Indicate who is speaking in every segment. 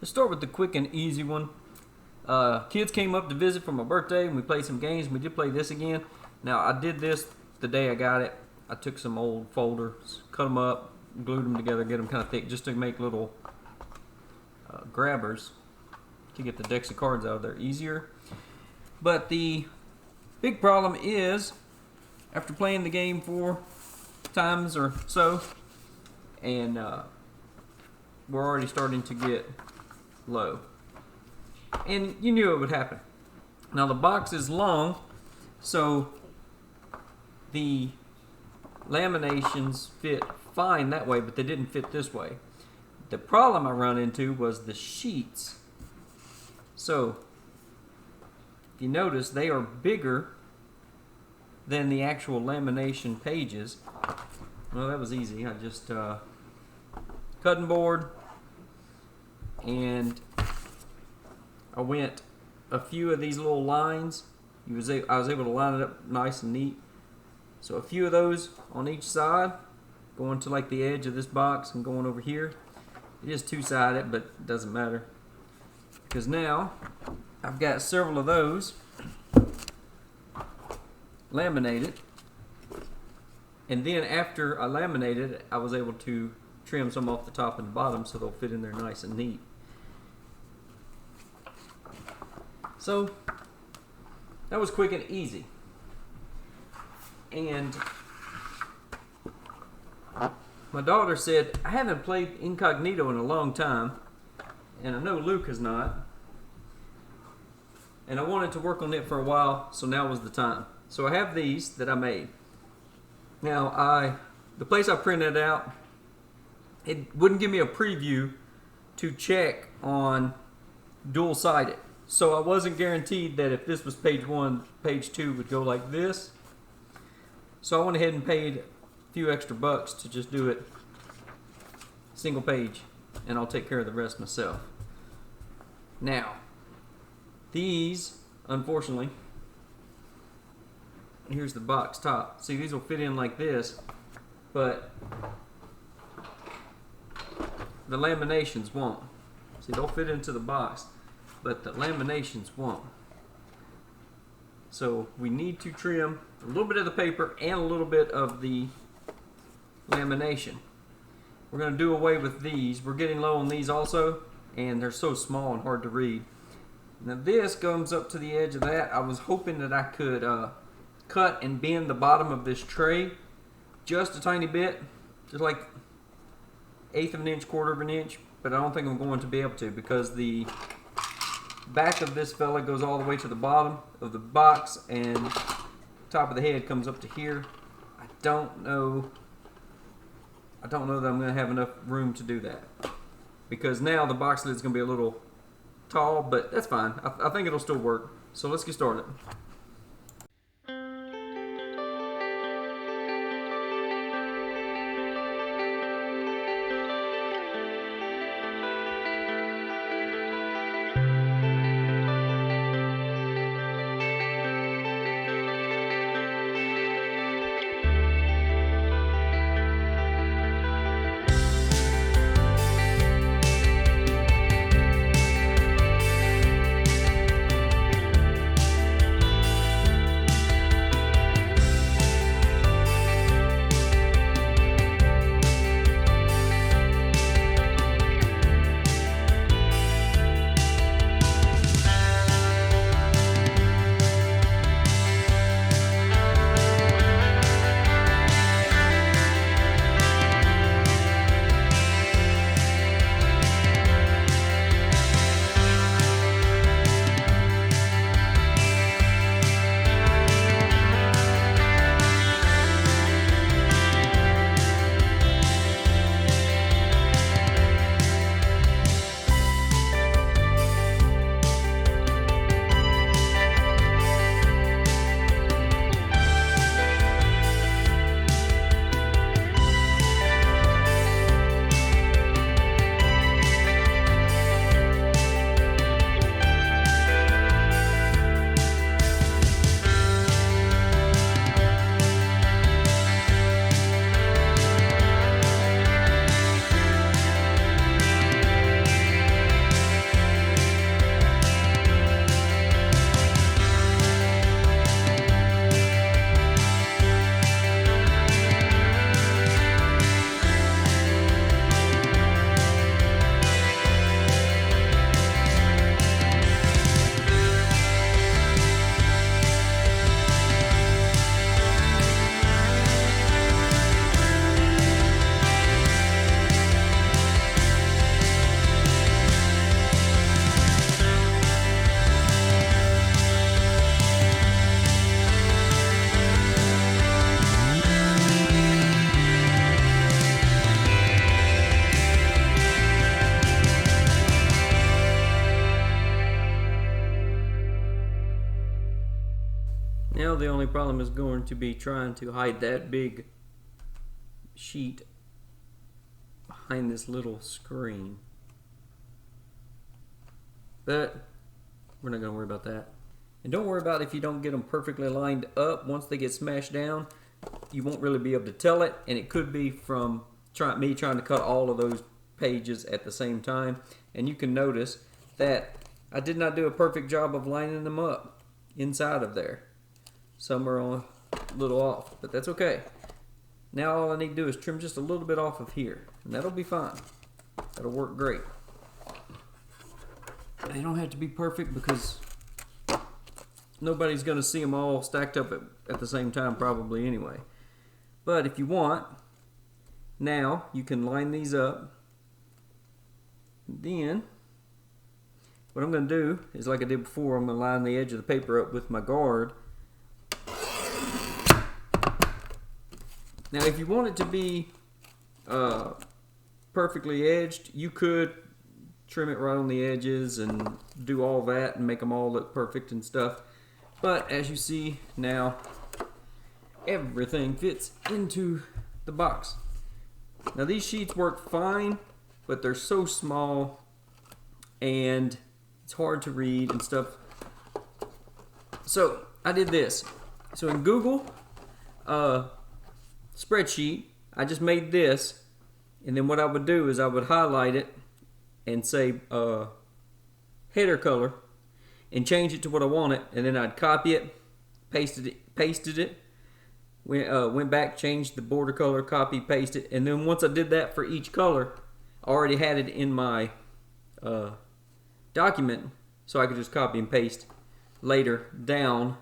Speaker 1: Let's start with the quick and easy one. Kids came up to visit for my birthday and we played some games. We did play this again. Now I did this the day I got it. I took some old folders, cut them up, glued them together, get them kind of thick just to make little grabbers to get the decks of cards out of there easier. But the big problem is, after playing the game 4 times or so, and we're already starting to get low. And you knew it would happen. Now the box is long, so the laminations fit fine that way, but they didn't fit this way. The problem I run into was the sheets. So if you notice, they are bigger than the actual lamination pages. Well, that was easy. I just cutting board, and I went a few of these little lines. I was able to line it up nice and neat. So a few of those on each side, going to like the edge of this box and going over here. It is two-sided, but it doesn't matter, because now I've got several of those laminated, and then after I laminated it, I was able to trim some off the top and the bottom so they'll fit in there nice and neat. So that was quick and easy. And my daughter said, I haven't played Inkognito in a long time, and I know Luke has not, and I wanted to work on it for a while, so now was the time. So I have these that I made. Now the place I printed out, it wouldn't give me a preview to check on dual-sided. So I wasn't guaranteed that if this was page 1, page 2 would go like this. So I went ahead and paid a few extra bucks to just do it single page, and I'll take care of the rest myself. Now, these, unfortunately, here's the box top. See, these will fit in like this, but the laminations won't. See, they'll fit into the box, but the laminations won't. So we need to trim a little bit of the paper and a little bit of the lamination. We're going to do away with these. We're getting low on these also, and they're so small and hard to read. Now this comes up to the edge of that. I was hoping that I could cut and bend the bottom of this tray just a tiny bit, just like 1/8 of an inch, 1/4 of an inch, but I don't think I'm going to be able to, because the back of this fella goes all the way to the bottom of the box, and top of the head comes up to here. I don't know that I'm going to have enough room to do that, because now the box lid is going to be a little tall, but that's fine. I think it'll still work. So let's get started. the only problem is going to be trying to hide that big sheet behind this little screen. But we're not going to worry about that. And don't worry about if you don't get them perfectly lined up. Once they get smashed down, you won't really be able to tell it. And it could be from me trying to cut all of those pages at the same time. And you can notice that I did not do a perfect job of lining them up inside of there. Some are a little off, but that's okay. Now all I need to do is trim just a little bit off of here, and that'll be fine. That'll work great. They don't have to be perfect because nobody's going to see them all stacked up at the same time probably anyway. But if you want, now you can line these up. Then what I'm going to do is, like I did before, I'm going to line the edge of the paper up with my guard. Now if you want it to be perfectly edged, you could trim it right on the edges and do all that and make them all look perfect and stuff. But as you see now, everything fits into the box. Now these sheets work fine, but they're so small and it's hard to read and stuff. So I did this. So in Google spreadsheet, I just made this, and then what I would do is I would highlight it and say header color and change it to what I wanted, and then I'd copy it, pasted it, went back, changed the border color, copy, paste it, and then once I did that for each color, I already had it in my document, so I could just copy and paste later down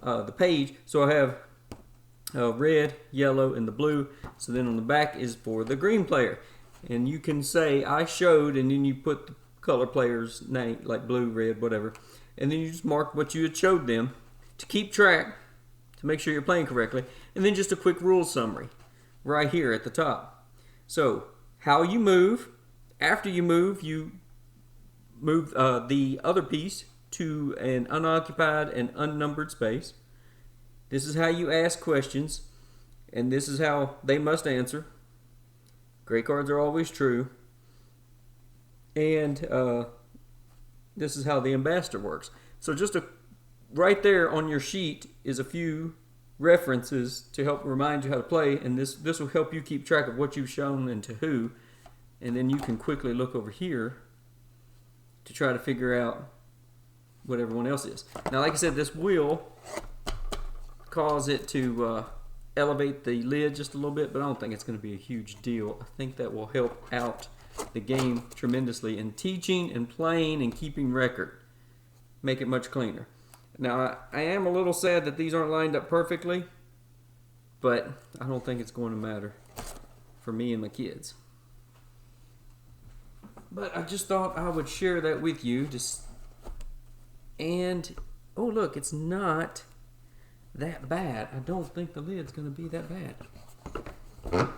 Speaker 1: the page. So I have red, yellow, and the blue. So then on the back is for the green player. And you can say I showed, and then you put the color player's name, like blue, red, whatever. And then you just mark what you had showed them to keep track, to make sure you're playing correctly. And then just a quick rule summary right here at the top. So how you move. After you move the other piece to an unoccupied and unnumbered space. This is how you ask questions, and this is how they must answer. Gray cards are always true. And this is how the ambassador works. So just right there on your sheet is a few references to help remind you how to play, and this will help you keep track of what you've shown and to who. And then you can quickly look over here to try to figure out what everyone else is. Now, like I said, this will cause it to elevate the lid just a little bit, but I don't think it's going to be a huge deal. I think that will help out the game tremendously in teaching and playing and keeping record. Make it much cleaner. Now, I am a little sad that these aren't lined up perfectly, but I don't think it's going to matter for me and my kids. But I just thought I would share that with you. And, oh look, it's not that bad. I don't think the lid's going to be that bad.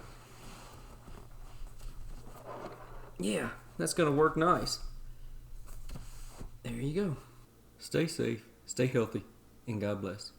Speaker 1: Yeah, that's going to work nice. There you go. Stay safe, stay healthy, and God bless.